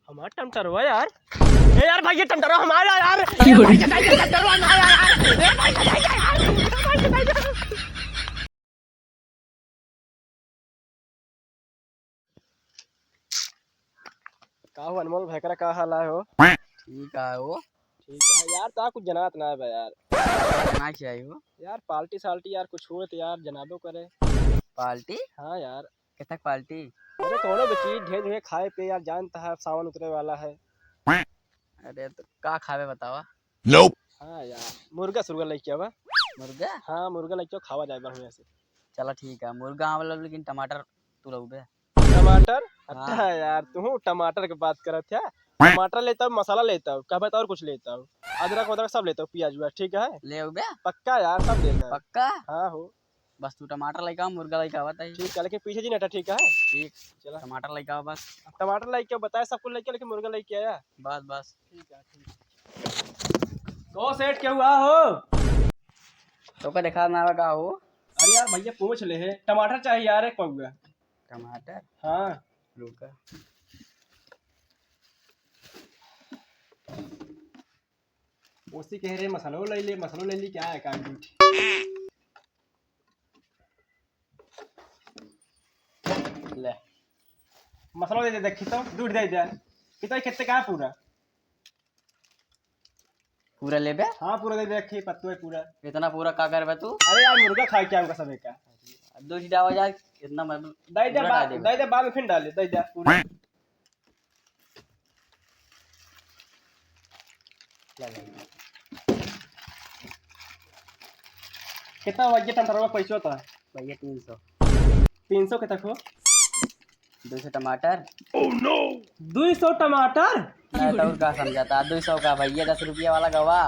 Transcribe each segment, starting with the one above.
हमारा टमटरवा यार। ए यार भाई ये टमटरवा हमारा यार। ये भाई ये टमटरवा हमारा यार। ए भाई यार। का हो अनमोल भैकरा का हाल है हो? ठीक है वो। ठीक है यार ता कुछ जनात ना है यार। ना चाहिए वो यार पार्टी साल्टी यार कुछ हुए तो यार जनाबो करे। पार्टी। हाँ यार। कितना पार्टी? अरे कौनो भी चीज ढेर ढेर खाए पे यार जानता है सावन उतरे वाला है। अरे तो का खावे बतावा। Nope. हाँ यार मुर्गा सुर्गा लेके आवा। मुर्गा। हाँ मुर्गा लेके खावा जाए बढ़िया से। चलो ठीक है मुर्गा वाला लेकिन टमाटर तू लोग बे। टमाटर? हाँ। अच्छा यार तू टमाटर की बात करत है। टमाटर लेता हूँ मसाला लेता हूँ क्या और कुछ लेता हूँ। अदरक वदरक सब लेता हूँ प्याज व्याज ठीक है। ले बे। पक्का यार सब लेगा। पक्का। हाँ हो। बस तू टमाटर लेके आ मुर्गा लेके आवा ताई। ठीक है लेकिन पीछे जी नटा ठीक है। ठीक। चला टमाटर लेके आओ बस। टमाटर लेके बताया सब कुछ लेके लेकिन मुर्गा लेके आया। बस बस। ठीक है ठीक। तो सेठ क्या हुआ हो? तो का देखा ना का हो। अरे यार भैया पूछ ले है टमाटर चाहिए यार एक पौवा। टमाटर। हाँ रुका। उसी कह रहे मसालो ले ली क्या है काट दी। ले मसाला दे दे खितो दूध दे दे कितना कितने का है पूरा। पूरा ले बे। हाँ पूरा दे दे रखी पत्तू है पूरा। इतना पूरा का कर बे तू। अरे यार मुर्गा खा के आऊंगा सब का। दो चीज आवाज आ इतना मतलब दे दे बाद में फिर डाले दे दे पूरा। कितना बजे टमाटर का पैसा होता है? भैया 300। 300 के तक हो। 200 टमाटर। 200 टमाटर? मैं तो और का समझाता 200 का भैया 10 रुपया वाला गवा।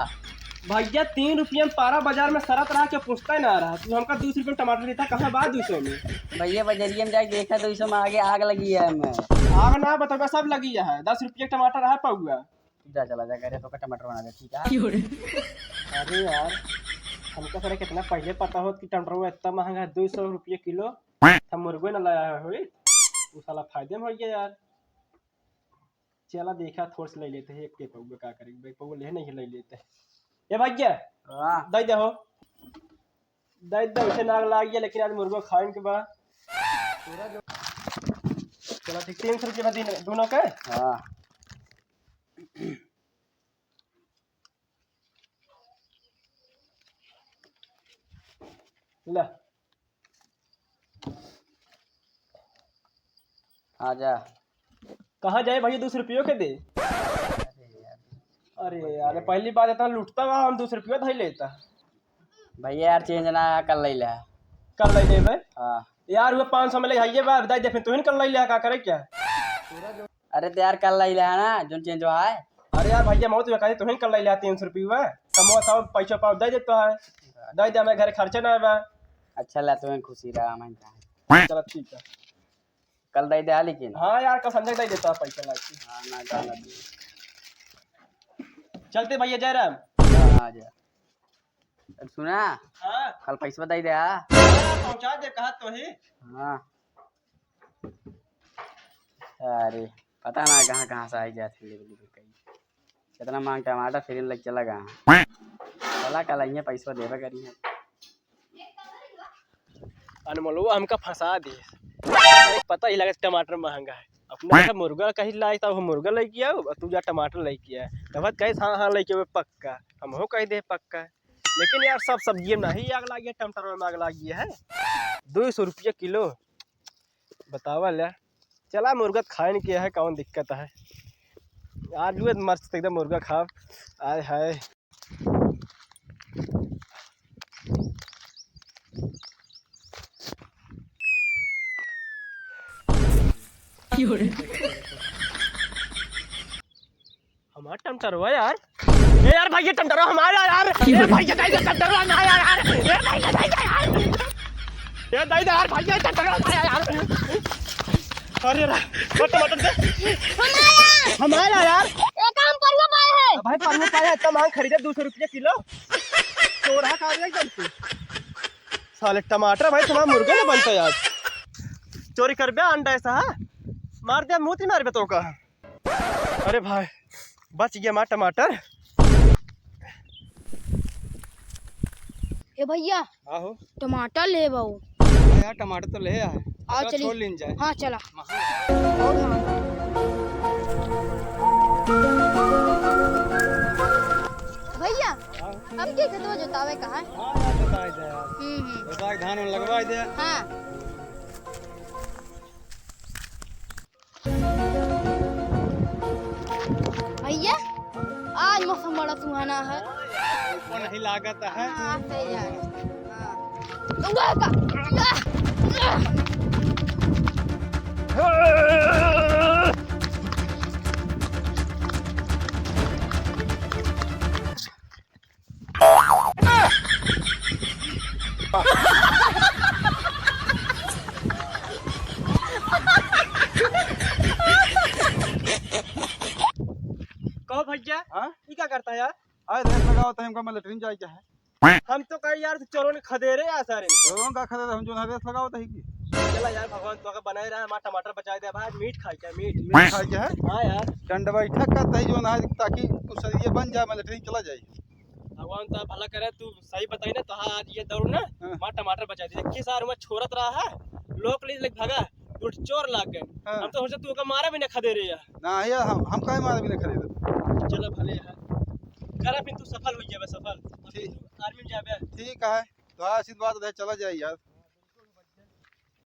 भैया 3 रुपये में 12 बाजार में शरत रहा के पूछता ही ना रहा तू हमका 200 रुपये टमाटर देता कहाँ बात 200 में। भैया बजरिया में जाके देखा 200 में आगे आग लगी है हमें। आग ना बताओ सब लगी है 10 रुपये टमाटर है पौआ। जा चला जा करे तो का टमाटर बना दे ठीक है। अरे यार हमका सर कितना पहले पता हो कि टमाटर इतना महंगा है 200 रुपये किलो। हम मुर्गे न लाया हुई वो साला फायदे में हो गया यार। चला देखा थोड़ा सा ले लेते हैं एक के पौआ क्या करेंगे पौआ ले नहीं ले लेते हैं। ये भैया हां दे दे हो दे दे उसे नाग लाग गया लेकिन आज मुर्गा खाने के बाद चला ठीक 300 रुपये में दिन दोनों के। हां ले आ जा। कहाँ जाए भैया 200 रुपये के दे। अरे यार पहली बात इतना लूटता हुआ हम 200 रुपये धई लेता। भैया यार चेंज ना कर ले ले। कल ले लेबे। हां यार वो 500 में ले जाइए बा दे दे फिर तू ही कल ले ले का करे क्या। अरे तो यार कर ले ले है ना जो चेंज हुआ है। अरे यार भैया मौत कहे तू ही कल ले ले 300 रुपये कमवा सब पैसा पाव दे देता है दे दे हमें घर खर्चा ना बा। अच्छा ले तुम्हें खुशी रहा मैं। चलो ठीक है। कल दे दे लेकिन। हाँ यार कल संजय दे देता है पैसा लाके। हां ना जाना दे। चलते भैया जयराम। हां आ जा। अब सुना हाँ कल पैसा दे दे। हां पहुंचा दे कहा तो ही। हां अरे पता ना कहाँ से आई जाती है कितना मांग टमाटर फिर लग चला गया चला कल आइए पैसा देवे करिए। अनमोलवा हमका फंसा दी पता ही लगा टमाटर महंगा है अपना मुर्गा कहीं लाई तब हम मुर्गा लेके आओ तू जा टमाटर लेके आया तब कहीं हाँ हाँ लेके आवे पक्का हम हो कह दे पक्का। लेकिन यार सब सब्जी में नहीं आग लगी है टमाटर में आग लगी है 200 रुपये किलो बतावा ले। चला मुर्गा खाए नहीं किया है कौन दिक्कत है आज भी मस्त एकदम मुर्गा खा आय हाय। हमारा टमाटरवा यार। ए यार भाई ये टमाटरवा हमारा यार। ए भाई ये टमाटरवा हमारा यार। ए भाई ये यार ये दे यार भाई ये टमाटरवा हमारा यार। अरे यार वो टमाटर दे हमारा यार। एक काम परवा पाए है भाई परवा पाया इतना महंगा खरीदे 200 रुपये किलो चोरा खा गया एकदम से साले टमाटर भाई तुम्हारा मुर्गा ना बनता यार चोरी कर बे अंडा ऐसा मार दिया मुँह मार बे तो का। अरे भाई बच गया हमारा टमाटर। ए भैया आहो टमाटर ले बाऊ। यार टमाटर तो ले आए। आओ चलिए। छोड़ लेन जाए। हाँ चला। बहुत महंगा। भैया हम के खेतवा जोतावे कहा है? हाँ यार बता दे यार। बता धान में लगवा दे। हाँ भैया आज मौसम बड़ा सुहाना है। ऊपर नहीं लागत है। हाँ सही है। हाँ उंगा का कहो भैया हाँ? ये क्या करता है यार? आए रेस लगाओ तो हमका मैं लेटरिन जाए क्या है हम तो कहीं यार चलो ने खदेरे यार सारे। लोगों का खरीद हम जो है रेस लगाओ तो ही की चला यार भगवान तो का बनाए रहा हमारा टमाटर बचा दे भाई। मीट खाई क्या मीट? मीट खाए क्या है हाँ यार डंड बैठक का तही जो है ताकि तू शरीर बन जाए मैं लेटरिन चला जाए। भगवान तो भला करे। तू सही बताई ना तो हाँ आज ये दौड़ ना हाँ। हमारा टमाटर बचा दी। देखिए सार में छोड़त रहा है लोग ले भगा तू चोर लाग गए। हाँ। हम तो हो तू का मारा भी ना खदेरे यार। ना यार हम काहे मारे भी नहीं खरीद। चलो भले यार करा फिर तू सफल हो जाए सफल। आर्मी में जाबे। ठीक है तो आशीर्वाद रहे चला जाए यार।